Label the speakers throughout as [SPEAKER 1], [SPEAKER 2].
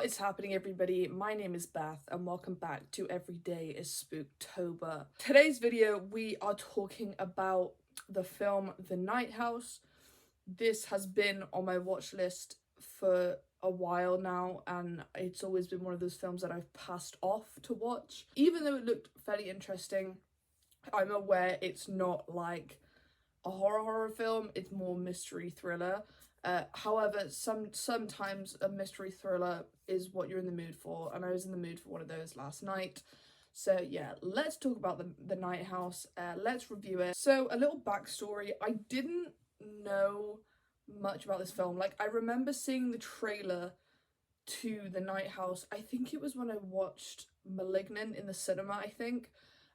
[SPEAKER 1] is happening, everybody? My name is Beth and welcome back to Every Day is Spooktober. Today's video we are talking about the film The Night House. This has been on my watch list for a while now and it's always been one of those films that I've passed off to watch. Even though it looked fairly interesting, I'm aware it's not like a horror film, it's more mystery thriller. However, sometimes a mystery thriller is what you're in the mood for, and I was in the mood for one of those last night. So yeah, let's talk about the Night House. Let's review it. So a little backstory: I didn't know much about this film. Like, I remember seeing the trailer to The Night House. I think it was when I watched *Malignant* in the cinema, I think.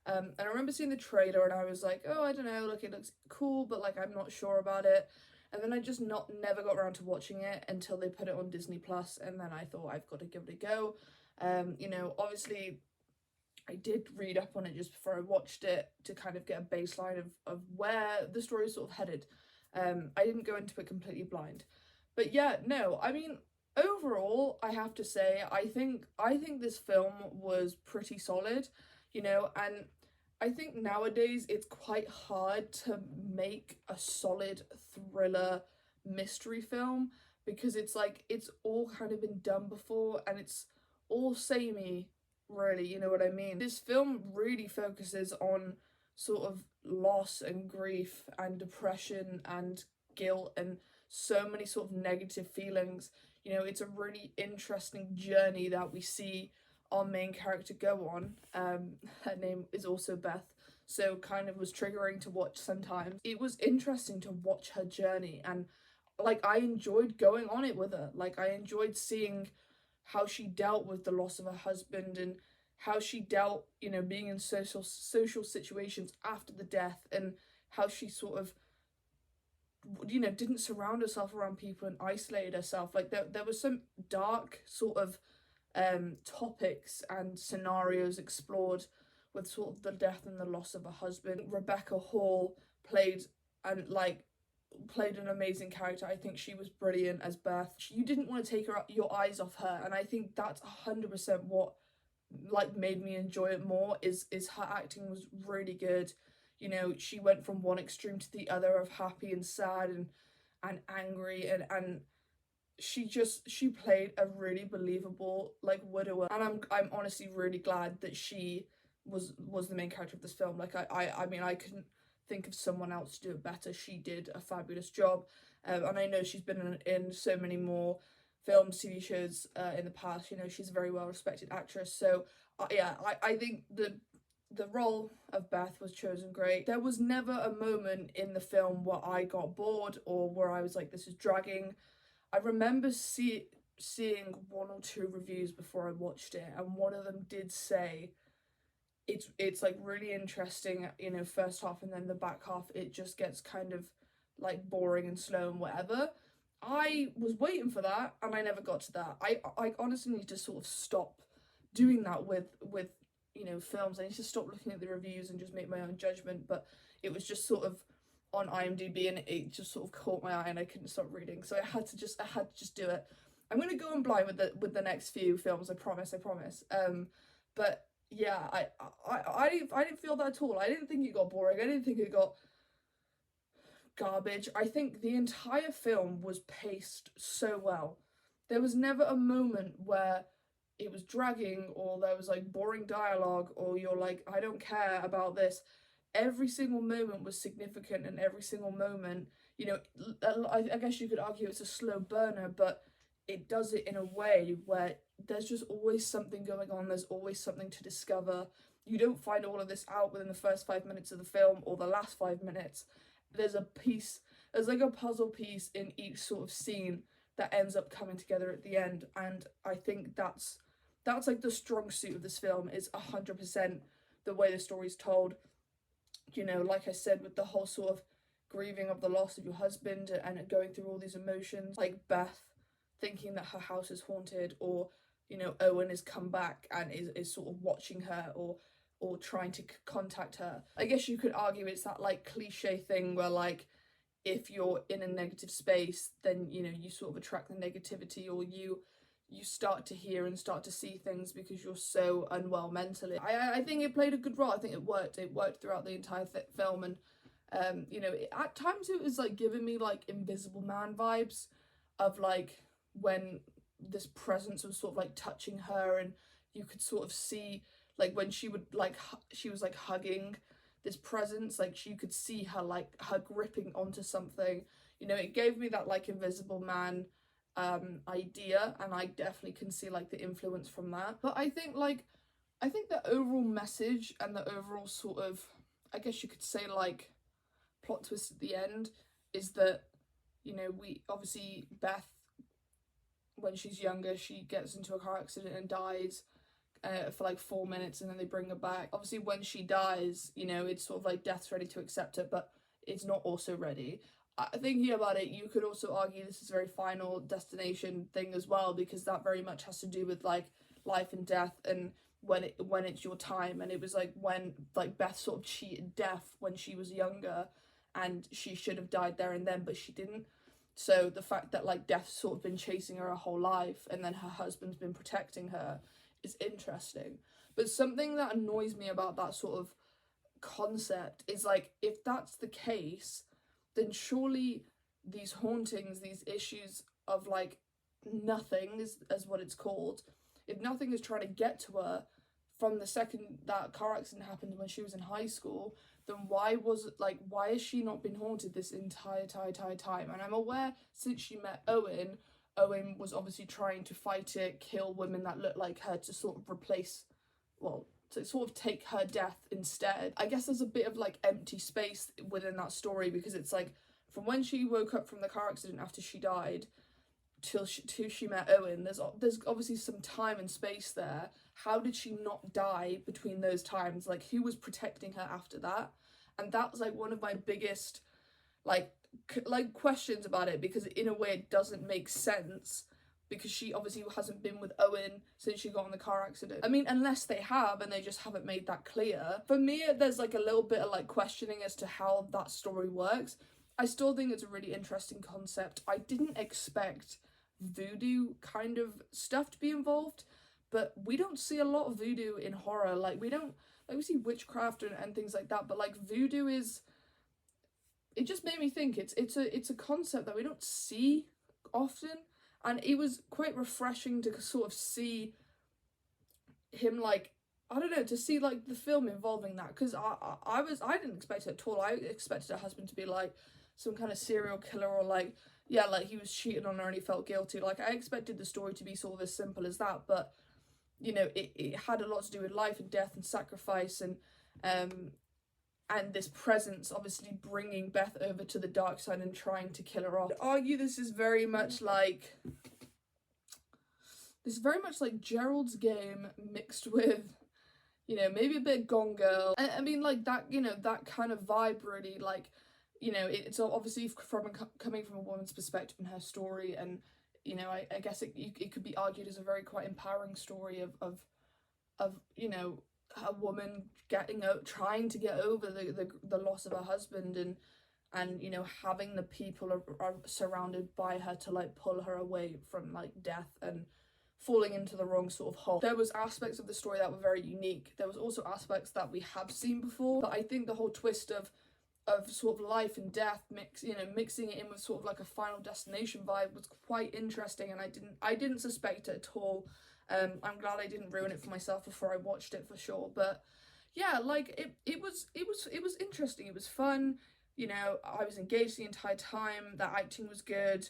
[SPEAKER 1] And I remember seeing the trailer and I was like, oh, I don't know, like, it looks cool, but like I'm not sure about it. And then I just never got around to watching it until they put it on Disney Plus, and then I thought I've got to give it a go. You know, obviously I did read up on it just before I watched it to kind of get a baseline of where the story is sort of headed. I didn't go into it completely blind. But yeah, no, I mean, overall, I have to say, I think this film was pretty solid, you know, and I think nowadays it's quite hard to make a solid thriller mystery film because it's like it's all kind of been done before and it's all samey, really, you know what I mean? This film really focuses on sort of loss and grief and depression and guilt and so many sort of negative feelings. You know, it's a really interesting journey that we see our main character go on. Her name is also Beth, so kind of was triggering to watch sometimes. It was interesting to watch her journey, and like I enjoyed going on it with her. Like, I enjoyed seeing how she dealt with the loss of her husband and how she dealt, you know, being in social situations after the death, and how she sort of, you know, didn't surround herself around people and isolated herself. Like, there was some dark sort of topics and scenarios explored with sort of the death and the loss of a husband. Rebecca Hall played an amazing character. I think she was brilliant as Beth. You didn't want to take your eyes off her, and I think that's 100% what like made me enjoy it more. Is her acting was really good. You know, she went from one extreme to the other of happy and sad and angry, and she played a really believable like widower, and I'm honestly really glad that she was the main character of this film. Like, I mean, I couldn't think of someone else to do it better. She did a fabulous job, and I know she's been in so many more films, TV shows in the past. You know, she's a very well respected actress. So yeah, I think the role of Beth was chosen great. There was never a moment in the film where I got bored or where I was like, this is dragging. I remember seeing one or two reviews before I watched it, and one of them did say it's like really interesting, you know, first half, and then the back half it just gets kind of like boring and slow and whatever. I was waiting for that and I never got to that. I honestly need to sort of stop doing that with you know, films. I need to stop looking at the reviews and just make my own judgment. But it was just sort of on IMDb and it just sort of caught my eye and I couldn't stop reading. So I had to just do it. I'm gonna go on blind with the next few films. I promise. But yeah, I didn't feel that at all. I didn't think it got boring. I didn't think it got garbage. I think the entire film was paced so well. There was never a moment where it was dragging or there was like boring dialogue or you're like, I don't care about this. Every single moment was significant, and every single moment, you know, I guess you could argue it's a slow burner, but it does it in a way where there's just always something going on. There's always something to discover. You don't find all of this out within the first 5 minutes of the film or the last 5 minutes. There's like a puzzle piece in each sort of scene that ends up coming together at the end, and I think that's like the strong suit of this film, is 100% the way the story's told. You know, like I said, with the whole sort of grieving of the loss of your husband and going through all these emotions, like Beth thinking that her house is haunted, or, you know, Owen has come back and is sort of watching her or trying to contact her. I guess you could argue it's that like cliche thing where like if you're in a negative space, then, you know, you sort of attract the negativity, or you you start to hear and start to see things because you're so unwell mentally. I think it played a good role. I think it worked throughout the entire film. And you know, at times it was like giving me like Invisible Man vibes of like when this presence was sort of like touching her, and you could sort of see like when she would like she was like hugging this presence, like you could see her like her gripping onto something. You know, it gave me that like Invisible Man idea, and I definitely can see like the influence from that. But I think the overall message and the overall sort of, I guess you could say, like plot twist at the end is that, you know, we obviously Beth, when she's younger, she gets into a car accident and dies for like 4 minutes, and then they bring her back. Obviously when she dies, you know, it's sort of like death's ready to accept her, but it's not also ready. Thinking about it, you could also argue this is a very Final Destination thing as well, because that very much has to do with like life and death, and when it's your time. And it was like when like Beth sort of cheated death when she was younger, and she should have died there and then, but she didn't. So the fact that like death's sort of been chasing her whole life, and then her husband's been protecting her, is interesting. But something that annoys me about that sort of concept is like, if that's the case, then surely these hauntings, these issues of like nothing as what it's called, if nothing is trying to get to her from the second that car accident happened when she was in high school, then why has she not been haunted this entire time? And I'm aware since she met Owen was obviously trying to fight it, kill women that look like her to sort of replace, well, to sort of take her death instead. I guess there's a bit of like empty space within that story, because it's like from when she woke up from the car accident after she died till she met Owen, there's obviously some time and space there. How did she not die between those times? Like, who was protecting her after that? And that was like one of my biggest like questions about it, because in a way it doesn't make sense, because she obviously hasn't been with Owen since she got in the car accident. I mean, unless they have and they just haven't made that clear. For me, there's like a little bit of like questioning as to how that story works. I still think it's a really interesting concept. I didn't expect voodoo kind of stuff to be involved, but we don't see a lot of voodoo in horror. Like, we see witchcraft and things like that, but like voodoo is, it just made me think it's a concept that we don't see often. And it was quite refreshing to sort of see him, like, I don't know, to see like the film involving that, because I didn't expect it at all. I expected her husband to be like some kind of serial killer, or like, yeah, like he was cheating on her and he felt guilty. Like, I expected the story to be sort of as simple as that, but you know, it had a lot to do with life and death and sacrifice, and this presence obviously bringing Beth over to the dark side and trying to kill her off. I'd argue this is very much like Gerald's Game mixed with, you know, maybe a bit of Gone Girl. I mean, like that, you know, that kind of vibe, really. Like, you know, it's obviously coming from a woman's perspective in her story, and you know, I guess it could be argued as a very quite empowering story of you know, a woman trying to get over the loss of her husband, and you know, having the people are surrounded by her to like pull her away from like death and falling into the wrong sort of hole. There was aspects of the story that were very unique. There was also aspects that we have seen before, but I think the whole twist of sort of life and death mixing it in with sort of like a Final Destination vibe was quite interesting, and I didn't suspect it at all. I'm glad I didn't ruin it for myself before I watched it, for sure. But yeah, like it was interesting. It was fun. You know, I was engaged the entire time. The acting was good.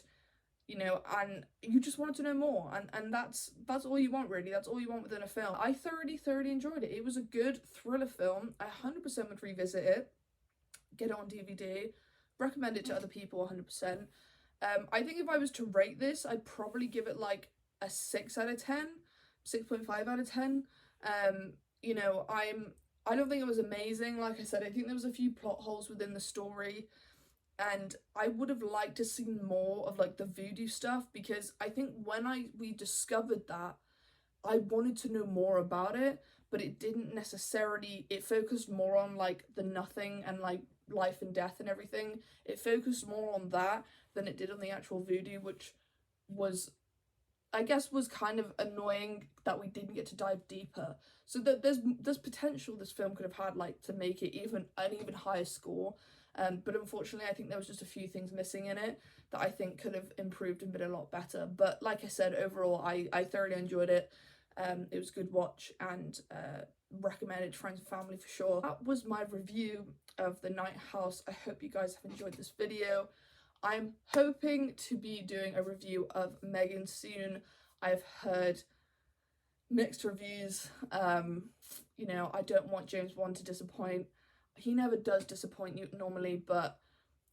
[SPEAKER 1] You know, and you just wanted to know more, and that's all you want, really. That's all you want within a film. I thoroughly enjoyed it. It was a good thriller film. I 100% would revisit it, get it on DVD, recommend it to other people 100%. I think if I was to rate this, I'd probably give it like a 6 out of 10, 6.5 out of 10. You know, I don't think it was amazing. Like I said, I think there was a few plot holes within the story, and I would have liked to see more of like the voodoo stuff, because I think when we discovered that, I wanted to know more about it, but it didn't necessarily, it focused more on like the nothing and like life and death and everything. It focused more on that than it did on the actual voodoo, which was I guess was kind of annoying that we didn't get to dive deeper. So that there's potential this film could have had, like, to make it even an even higher score. But unfortunately, I think there was just a few things missing in it that I think could have improved and been a lot better. But like I said, overall, I thoroughly enjoyed it. It was a good watch, and recommended to friends and family for sure. That was my review of The Night House. I hope you guys have enjoyed this video. I'm hoping to be doing a review of Megan soon. I've heard mixed reviews. You know, I don't want James Wan to disappoint. He never does disappoint you normally, but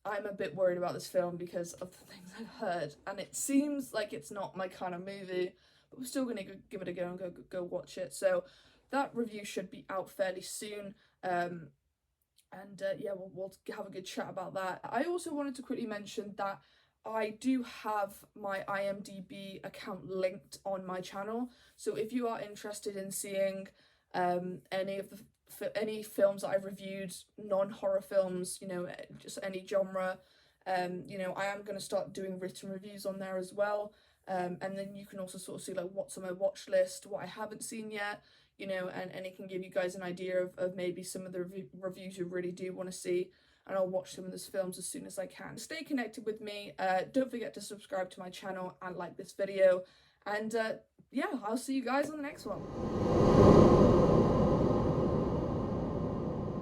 [SPEAKER 1] I'm a bit worried about this film because of the things I've heard, and it seems like it's not my kind of movie, but we're still gonna give it a go and go watch it. So that review should be out fairly soon. Yeah, we'll have a good chat about that. I also wanted to quickly mention that I do have my IMDb account linked on my channel, so if you are interested in seeing any films that I've reviewed, non-horror films, you know, just any genre, you know, I am going to start doing written reviews on there as well. And then you can also sort of see like what's on my watch list, what I haven't seen yet, you know, and it can give you guys an idea of maybe some of the reviews you really do want to see, and I'll watch some of those films as soon as I can. Stay connected with me, don't forget to subscribe to my channel and like this video, and yeah, I'll see you guys on the next one.